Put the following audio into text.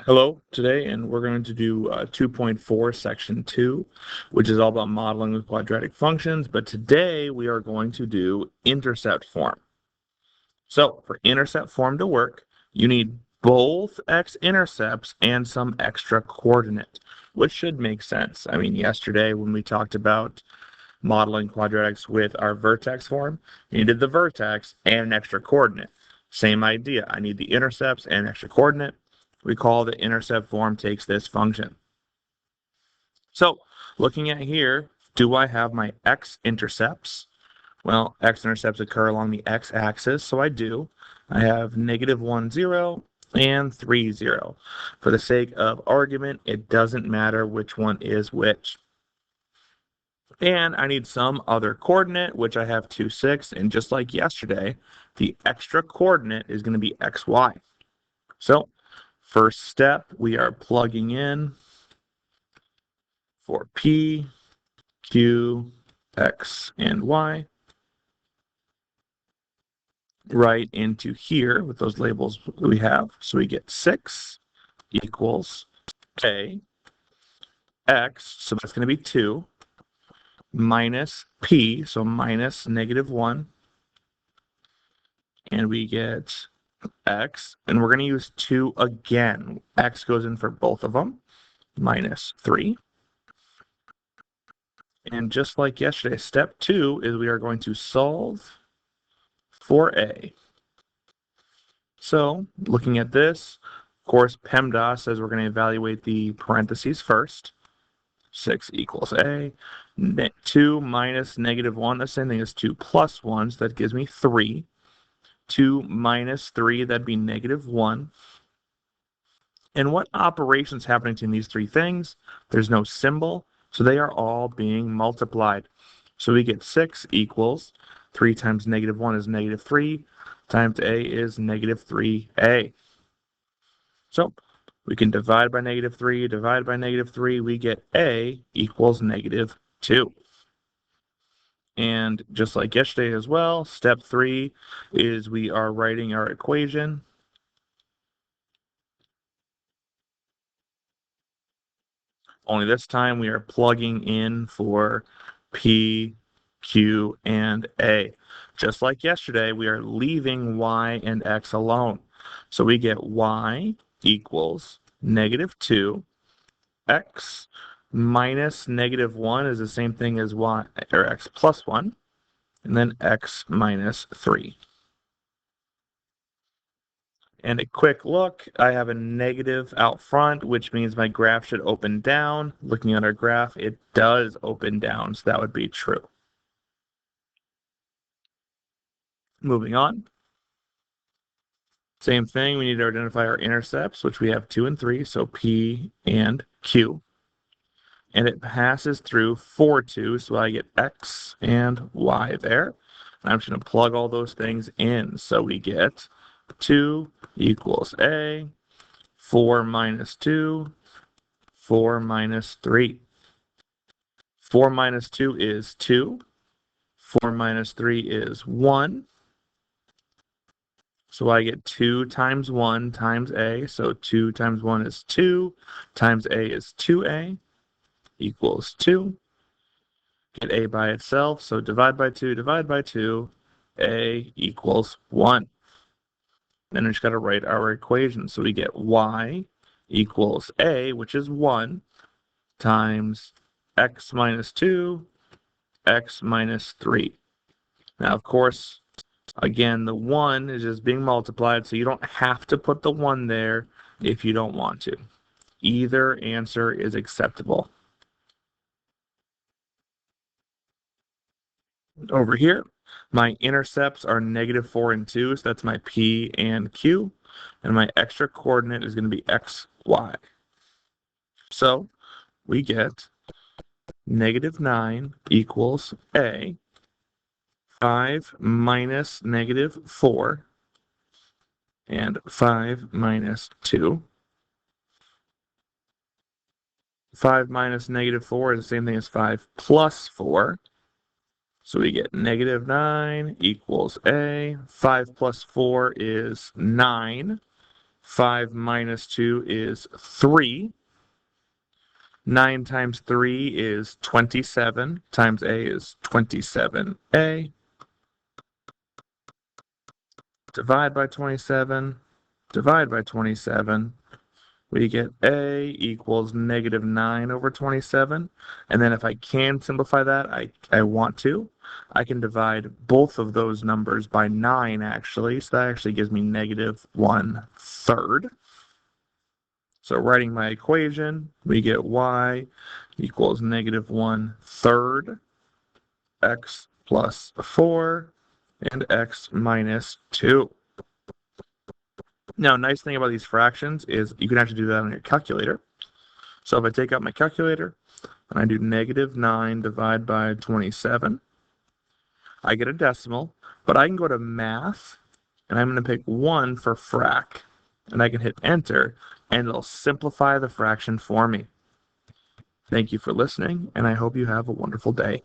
Hello today, and we're going to do 2.4 section 2, which is all about modeling with quadratic functions, but today we are going to do intercept form. So for intercept form to work, you need both x-intercepts and some extra coordinate, which should make sense. I mean, yesterday when we talked about modeling quadratics with our vertex form, you needed the vertex and an extra coordinate. Same idea. I need the intercepts and extra coordinate. Recall the intercept form takes this function. So looking at here, do I have my x-intercepts? Well, x-intercepts occur along the x-axis, so I do. I have -1, 0 and 3, 0. For the sake of argument, it doesn't matter which one is which. And I need some other coordinate, which I have 2, 6, and just like yesterday, the extra coordinate is going to be xy. So first step, we are plugging in for P, Q, X, and Y right into here with those labels we have. So we get 6 equals A, X, so that's going to be 2, minus P, so minus -1, and we get X, and we're going to use 2 again. X goes in for both of them, minus 3. And just like yesterday, step 2 is we are going to solve for A. So looking at this, of course, PEMDAS says we're going to evaluate the parentheses first. 6 equals A. 2 minus -1, the same thing as 2 plus 1, so that gives me 3. 2 minus 3, that'd be -1. And what operation's happening to these three things? There's no symbol, so they are all being multiplied. So we get 6 equals 3 times -1 is -3, times A is -3A. So we can divide by -3, divide by -3, we get A equals -2. And just like yesterday as well, step 3 is we are writing our equation. Only this time we are plugging in for P, Q, and A. Just like yesterday, we are leaving Y and X alone. So we get Y equals -2. X minus -1 is the same thing as Y, or X plus 1. And then X minus 3. And a quick look, I have a negative out front, which means my graph should open down. Looking at our graph, it does open down, so that would be true. Moving on. Same thing, we need to identify our intercepts, which we have 2 and 3, so P and Q. And it passes through 4, 2, so I get X and Y there. And I'm just going to plug all those things in. So we get 2 equals A, 4 minus 2, 4 minus 3. 4 minus 2 is 2. 4 minus 3 is 1. So I get 2 times 1 times A. So 2 times 1 is 2, times A is 2A, equals 2. Get A by itself, so divide by 2, A equals 1. Then we just got to write our equation. So we get Y equals A, which is 1, times X minus 2, X minus 3. Now, of course, again, the 1 is just being multiplied, so you don't have to put the 1 there if you don't want to. Either answer is acceptable. Over here, my intercepts are -4 and 2, so that's my P and Q, and my extra coordinate is going to be X, Y. So we get -9 equals A, 5 minus -4, and 5 minus 2. 5 minus -4 is the same thing as 5 plus 4. So we get -9 equals A. 5 plus 4 is 9. 5 minus 2 is 3. 9 times 3 is 27, times a is 27a. Divide by 27, divide by 27. We get a equals negative 9 over 27. And then if I can simplify that, I want to. I can divide both of those numbers by 9, actually. So that actually gives me negative 1/3. So writing my equation, we get y equals negative 1/3 x plus 4 and x minus 2. Now, nice thing about these fractions is you can actually do that on your calculator. So if I take out my calculator and I do negative 9 divided by 27, I get a decimal, but I can go to math and I'm going to pick 1 for frac. And I can hit enter and it'll simplify the fraction for me. Thank you for listening, and I hope you have a wonderful day.